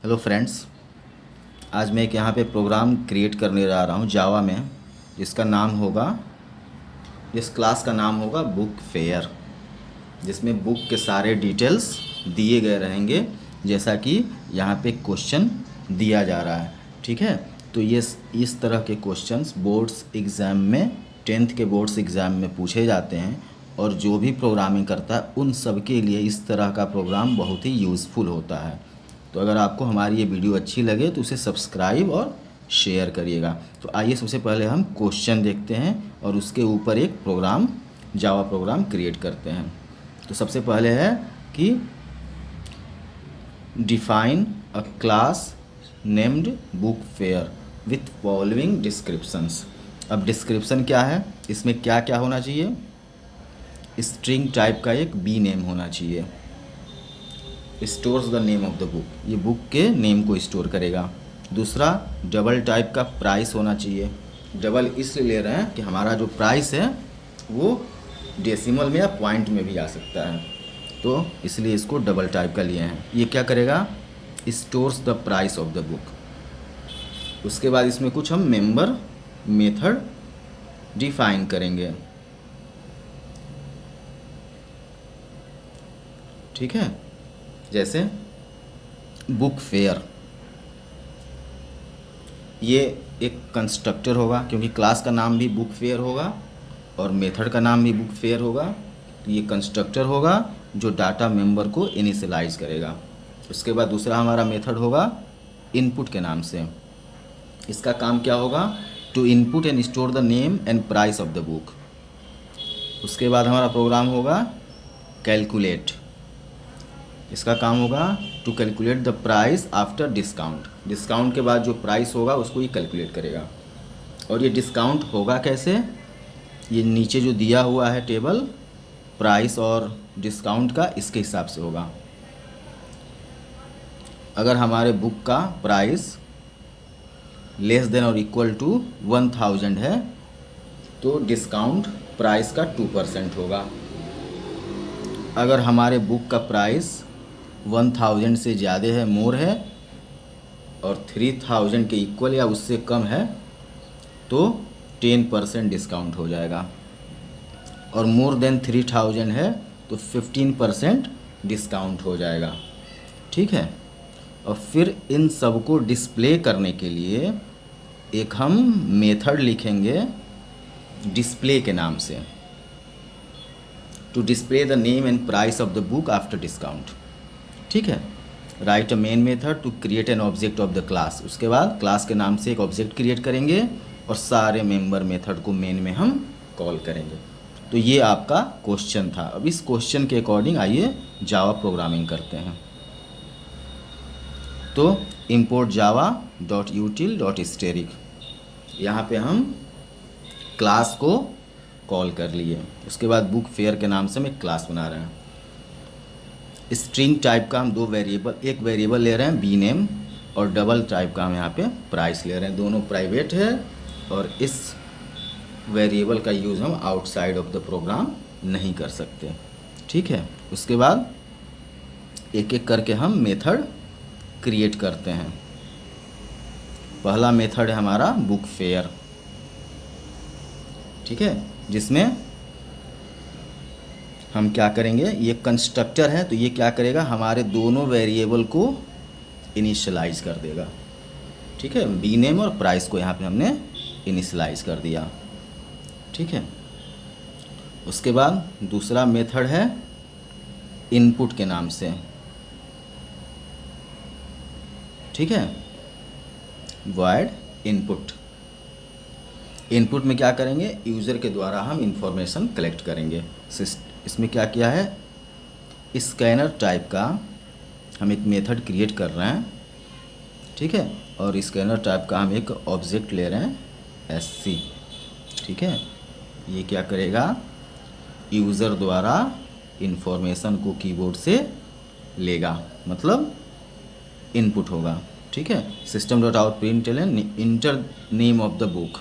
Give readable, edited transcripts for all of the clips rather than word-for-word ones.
Hello friends. आज मैं एक यहाँ पे प्रोग्राम क्रिएट करने जा रहा हूँ जावा में, जिसका नाम होगा, जिस क्लास का नाम होगा बुक फेयर, जिसमें बुक के सारे डिटेल्स दिए गए रहेंगे, जैसा कि यहाँ पे क्वेश्चन दिया जा रहा है। ठीक है, तो ये इस तरह के क्वेश्चंस बोर्ड्स एग्ज़ाम में, 10th के बोर्ड्स एग्ज़ाम में पूछे जाते हैं, और जो भी प्रोग्रामिंग करता है उन सब के लिए इस तरह का प्रोग्राम बहुत ही यूज़फुल होता है। तो अगर आपको हमारी ये वीडियो अच्छी लगे तो उसे सब्सक्राइब और शेयर करिएगा। तो आइए सबसे पहले हम क्वेश्चन देखते हैं और उसके ऊपर एक प्रोग्राम, जावा प्रोग्राम क्रिएट करते हैं। तो सबसे पहले है कि define a class named book fair with following descriptions. अब डिस्क्रिप्शन क्या है, इसमें क्या क्या होना चाहिए? स्ट्रिंग टाइप का एक बी नेम होना चाहिए। Stores the name of the book, ये बुक के नेम को स्टोर करेगा। दूसरा, डबल टाइप का प्राइस होना चाहिए। डबल इसलिए ले रहे हैं कि हमारा जो प्राइस है वो डेसिमल में या पॉइंट में भी आ सकता है, तो इसलिए इसको डबल टाइप का लिए हैं। ये क्या करेगा? Stores the price of the book. उसके बाद इसमें कुछ हम मेंबर मेथड डिफाइन करेंगे। ठीक है, जैसे बुक फेयर, ये एक कंस्ट्रक्टर होगा, क्योंकि क्लास का नाम भी बुक फेयर होगा और मेथड का नाम भी बुक फेयर होगा। तो ये कंस्ट्रक्टर होगा जो डाटा मेंबर को इनिशियलाइज करेगा। उसके बाद दूसरा हमारा मेथड होगा इनपुट के नाम से। इसका काम क्या होगा? To input and store the name and price of the book. उसके बाद हमारा प्रोग्राम होगा कैलकुलेट। इसका काम होगा to calculate the price after discount. Discount के बाद जो प्राइस होगा उसको ये कैलकुलेट करेगा। और ये डिस्काउंट होगा कैसे? ये नीचे जो दिया हुआ है टेबल, प्राइस और डिस्काउंट का, इसके हिसाब से होगा। अगर हमारे बुक का प्राइस लेस देन और इक्वल टू 1000 है तो डिस्काउंट प्राइस का 2% होगा। अगर हमारे बुक का प्राइस 1000 से ज़्यादा है, मोर है, और 3000 के इक्वल या उससे कम है तो 10% डिस्काउंट हो जाएगा। और मोर देन 3000 है तो 15% डिस्काउंट हो जाएगा। ठीक है, और फिर इन सब को डिस्प्ले करने के लिए एक हम मेथड लिखेंगे डिस्प्ले के नाम से, to display the name and price of the book after discount. ठीक है, write a main method to create an object of the class. उसके बाद क्लास के नाम से एक ऑब्जेक्ट क्रिएट करेंगे और सारे मेंबर मेथड को मेन में हम कॉल करेंगे। तो ये आपका क्वेश्चन था। अब इस क्वेश्चन के अकॉर्डिंग आइए जावा प्रोग्रामिंग करते हैं। तो import java.util.static, यहाँ पे हम क्लास को कॉल कर लिए। उसके बाद बुक फेयर के नाम से हम एक क्लास बना रहे हैं। स्ट्रिंग टाइप का हम दो वेरिएबल, एक वेरिएबल ले रहे हैं बी नेम, और डबल टाइप का हम यहाँ पे प्राइस ले रहे हैं। दोनों प्राइवेट है और इस वेरिएबल का यूज़ हम आउटसाइड ऑफ द प्रोग्राम नहीं कर सकते। ठीक है, उसके बाद एक एक करके हम मेथड क्रिएट करते हैं। पहला मेथड है हमारा बुक फेयर। ठीक है, जिसमें हम क्या करेंगे, ये कंस्ट्रक्टर है तो ये क्या करेगा, हमारे दोनों वेरिएबल को इनिशियलाइज कर देगा। ठीक है, बी नेम और प्राइस को यहाँ पे हमने इनिशियलाइज कर दिया। ठीक है, उसके बाद दूसरा मेथड है इनपुट के नाम से। ठीक है, वॉइड इनपुट। इनपुट में क्या करेंगे, यूज़र के द्वारा हम इंफॉर्मेशन कलेक्ट करेंगे। इसमें क्या किया है, स्कैनर टाइप का हम एक मेथड क्रिएट कर रहे हैं। ठीक है, और स्कैनर टाइप का हम एक ऑब्जेक्ट ले रहे हैं SC। ठीक है, ये क्या करेगा, यूज़र द्वारा इंफॉर्मेशन को कीबोर्ड से लेगा, मतलब इनपुट होगा। ठीक है, system.out.println inter name of the book,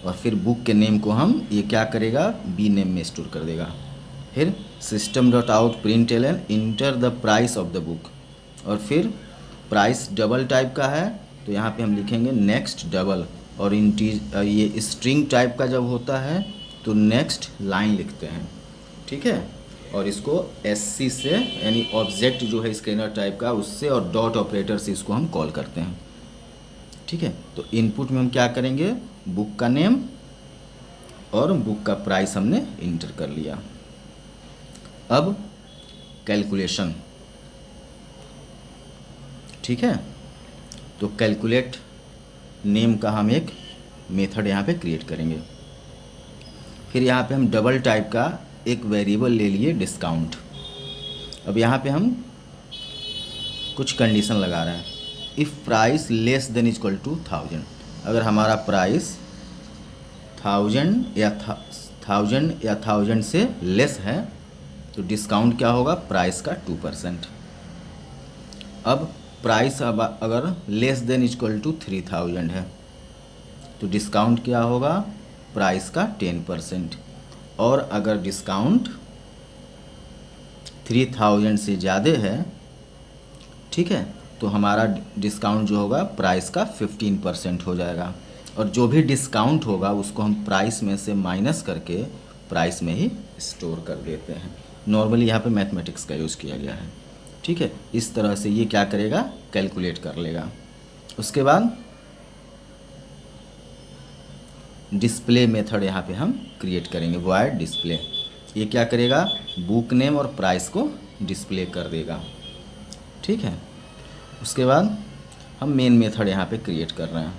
और फिर बुक के नेम को हम ये क्या करेगा, बी नेम में स्टोर कर देगा। फिर system.out.println enter the price of the book, और फिर प्राइस डबल टाइप का है तो यहाँ पे हम लिखेंगे नेक्स्ट डबल, और ये स्ट्रिंग टाइप का जब होता है तो नेक्स्ट लाइन लिखते हैं, ठीक है। और इसको SC से यानी ऑब्जेक्ट जो है स्कैनर टाइप का उससे और डॉट ऑपरेटर से इसको हम कॉल करते हैं, ठीक है। तो इनपुट में हम क्या करेंगे, बुक का नेम और बुक का प्राइस हमने इंटर कर लिया। अब कैलकुलेशन, ठीक है। तो कैलकुलेट नेम का हम एक मेथड यहाँ पे क्रिएट करेंगे। फिर यहाँ पे हम डबल टाइप का एक वेरिएबल ले लिए डिस्काउंट। अब यहाँ पे हम कुछ कंडीशन लगा रहे हैं, if price less than equal to 1000, अगर हमारा प्राइस 1000 या 1000 से लेस है तो डिस्काउंट क्या होगा, प्राइस का 2%। अब प्राइस अब अगर लेस देन इक्वल टू 3000 है तो डिस्काउंट क्या होगा, प्राइस का 10%। और अगर डिस्काउंट 3000 से ज़्यादा है, ठीक है, तो हमारा डिस्काउंट जो होगा प्राइस का 15% हो जाएगा। और जो भी डिस्काउंट होगा उसको हम प्राइस में से माइनस करके प्राइस में ही स्टोर कर देते हैं। नॉर्मली यहाँ पे मैथमेटिक्स का यूज़ किया गया है, ठीक है। इस तरह से ये क्या करेगा, कैलकुलेट कर लेगा। उसके बाद डिस्प्ले मेथड यहाँ पे हम क्रिएट करेंगे, वॉइड डिस्प्ले। ये क्या करेगा, बुक नेम और प्राइस को डिस्प्ले कर देगा, ठीक है। उसके बाद हम मेन मेथड यहाँ पे क्रिएट कर रहे हैं,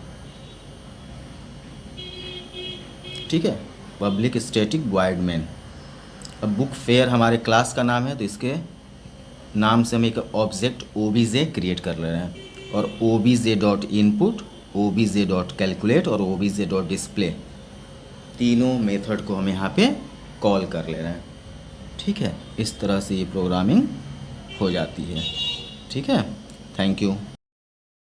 ठीक है, पब्लिक स्टैटिक वॉइड मेन। अब बुक फेयर हमारे क्लास का नाम है तो इसके नाम से हम एक ऑब्जेक्ट OBJ क्रिएट कर ले रहे हैं, और obj.input, obj.calculate और obj.display तीनों मेथड को हम यहाँ पे कॉल कर ले रहे हैं, ठीक है। इस तरह से ये प्रोग्रामिंग हो जाती है, ठीक है। Thank you.